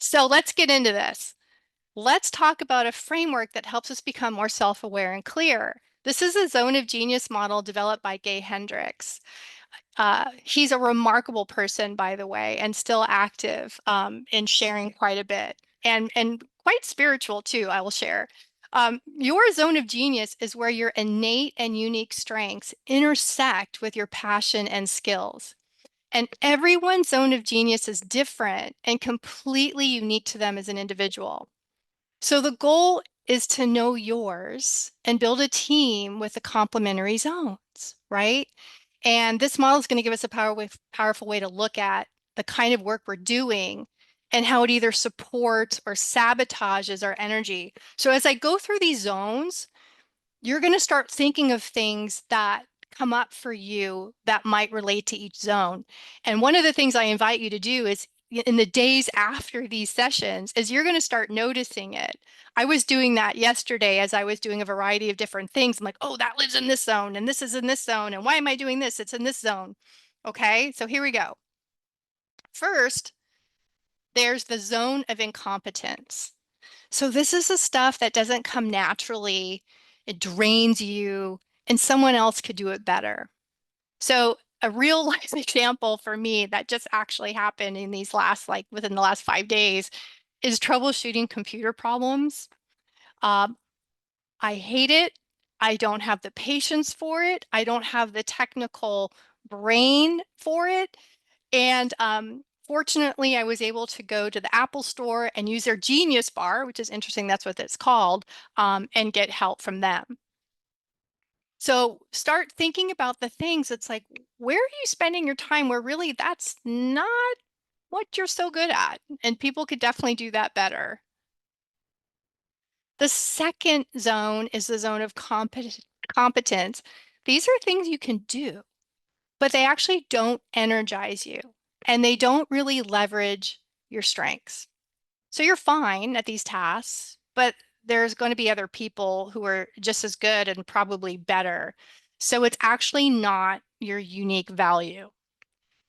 So let's get into this. Let's talk about a framework that helps us become more self-aware and clear. This is a zone of genius model developed by Gay Hendricks. He's a remarkable person, by the way, and still active in sharing quite a bit and quite spiritual too, I will share. Your zone of genius is where your innate and unique strengths intersect with your passion and skills. And everyone's zone of genius is different and completely unique to them as an individual. So the goal is to know yours and build a team with the complementary zones, right? And this model is going to give us a powerful way to look at the kind of work we're doing and how it either supports or sabotages our energy. So as I go through these zones, you're going to start thinking of things that come up for you that might relate to each zone. And one of the things I invite you to do is in the days after these sessions is you're going to start noticing it. I was doing that yesterday as I was doing a variety of different things. I'm like, oh, that lives in this zone and this is in this zone. And why am I doing this? It's in this zone. Okay, so here we go. First, there's the zone of incompetence. So this is the stuff that doesn't come naturally. It drains you, and someone else could do it better. So a real life example for me that just actually happened in these last, like within the last 5 days, is troubleshooting computer problems. Um, I hate it. I don't have the patience for it. I don't have the technical brain for it. And fortunately, I was able to go to the Apple store and use their Genius Bar, which is interesting, that's what it's called, and get help from them. So start thinking about the things. It's like, where are you spending your time where really that's not what you're so good at? And people could definitely do that better. The second zone is the zone of competence. These are things you can do, but they actually don't energize you and they don't really leverage your strengths. So you're fine at these tasks, but there's going to be other people who are just as good and probably better. So it's actually not your unique value.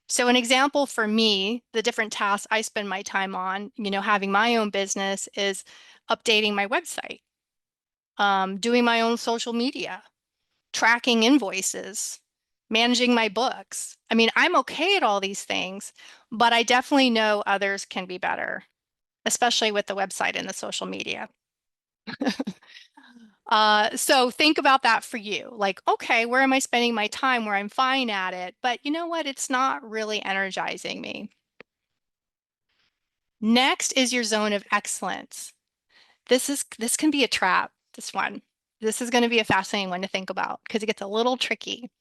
So an example for me, the different tasks I spend my time on, having my own business is updating my website, doing my own social media, tracking invoices, managing my books. I mean, I'm okay at all these things, but I definitely know others can be better, especially with the website and the social media. So think about that for you. Like, okay, where am I spending my time where I'm fine at it? But you know what? It's not really energizing me. Next is your zone of excellence. This can be a trap, this one. This is going to be a fascinating one to think about because it gets a little tricky.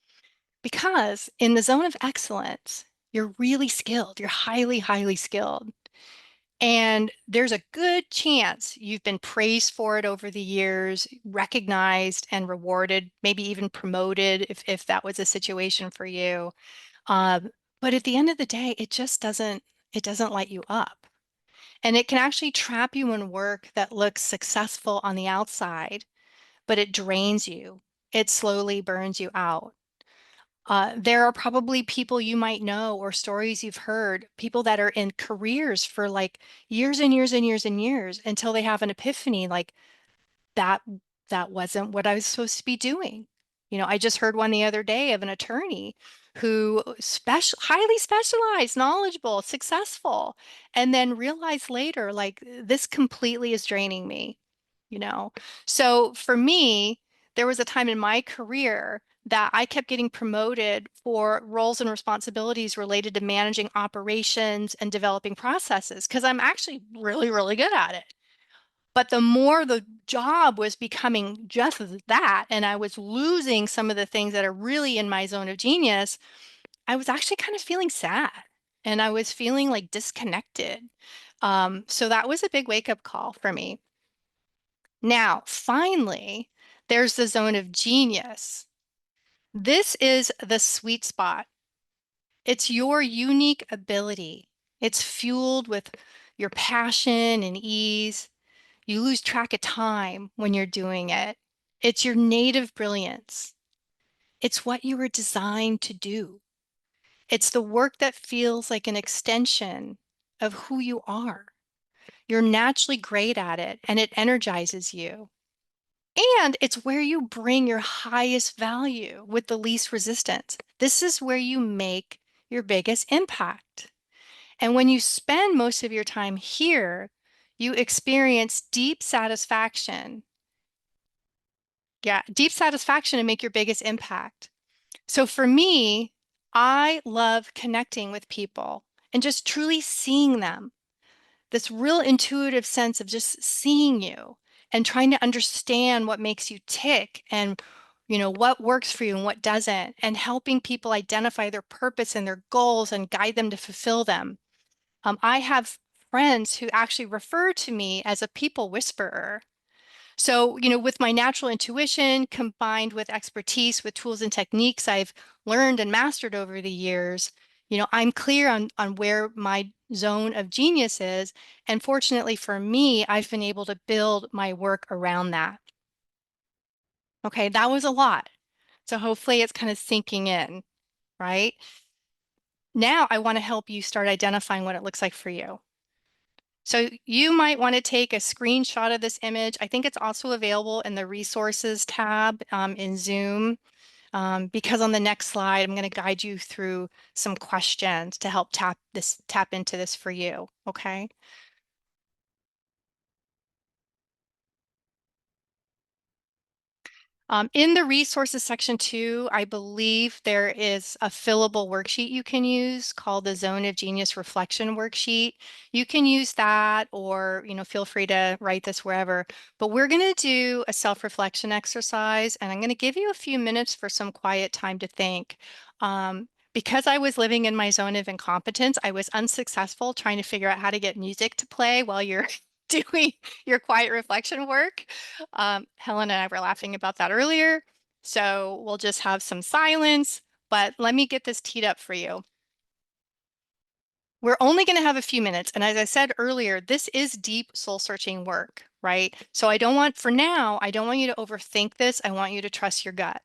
Because in the zone of excellence, you're really skilled. You're highly, highly skilled. And there's a good chance you've been praised for it over the years, recognized and rewarded, maybe even promoted if that was a situation for you. Um, but at the end of the day, it doesn't light you up. And it can actually trap you in work that looks successful on the outside, but it drains you. It slowly burns you out. There are probably people you might know or stories you've heard, people that are in careers for like years and years and years and years until they have an epiphany like that that wasn't what I was supposed to be doing. I just heard one the other day of an attorney who highly specialized, knowledgeable, successful, and then realized later like this completely is draining me, you know. So for me, there was a time in my career that I kept getting promoted for roles and responsibilities related to managing operations and developing processes because I'm actually really, really good at it. But the more the job was becoming just that, and I was losing some of the things that are really in my zone of genius, I was actually kind of feeling sad and I was feeling like disconnected. So that was a big wake up call for me. Now, finally, there's the zone of genius. This is the sweet spot. It's your unique ability. It's fueled with your passion and ease. You lose track of time when you're doing it. It's your native brilliance. It's what you were designed to do. It's the work that feels like an extension of who you are. You're naturally great at it and it energizes you. And it's where you bring your highest value with the least resistance. This is where you make your biggest impact. And when you spend most of your time here, you experience deep satisfaction. Yeah, deep satisfaction and make your biggest impact. So for me, I love connecting with people and just truly seeing them. This real intuitive sense of just seeing you and trying to understand what makes you tick and what works for you and what doesn't, and helping people identify their purpose and their goals and guide them to fulfill them. I have friends who actually refer to me as a people whisperer. So, with my natural intuition combined with expertise with tools and techniques I've learned and mastered over the years, I'm clear on where my zone of genius is. And fortunately for me, I've been able to build my work around that. Okay, that was a lot. So hopefully it's kind of sinking in, right? Now I want to help you start identifying what it looks like for you. So you might want to take a screenshot of this image. I think it's also available in the resources tab in Zoom, because on the next slide, I'm going to guide you through some questions to help tap into this for you. Okay. In the resources section too, I believe there is a fillable worksheet you can use called the Zone of Genius Reflection Worksheet. You can use that, or, feel free to write this wherever. But we're going to do a self-reflection exercise, and I'm going to give you a few minutes for some quiet time to think. Because I was living in my zone of incompetence, I was unsuccessful trying to figure out how to get music to play while you're doing your quiet reflection work. Helen and I were laughing about that earlier. So we'll just have some silence, but let me get this teed up for you. We're only going to have a few minutes. And as I said earlier, this is deep soul searching work, right? So for now, I don't want you to overthink this. I want you to trust your gut.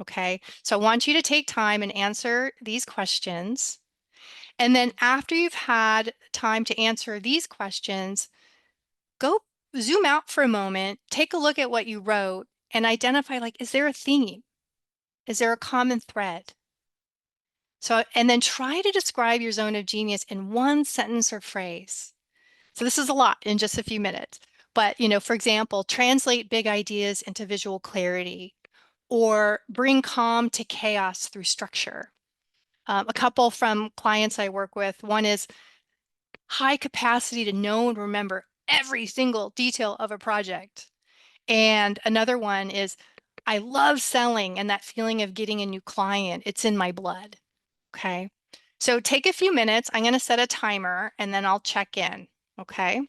Okay. So I want you to take time and answer these questions. And then after you've had time to answer these questions, go zoom out for a moment, take a look at what you wrote and identify, like, is there a theme? Is there a common thread? So, and then try to describe your zone of genius in one sentence or phrase. So this is a lot in just a few minutes. But, for example, translate big ideas into visual clarity or bring calm to chaos through structure. A couple from clients I work with, one is high capacity to know and remember every single detail of a project. And another one is, I love selling and that feeling of getting a new client. It's in my blood. Okay. So take a few minutes. I'm going to set a timer and then I'll check in. Okay.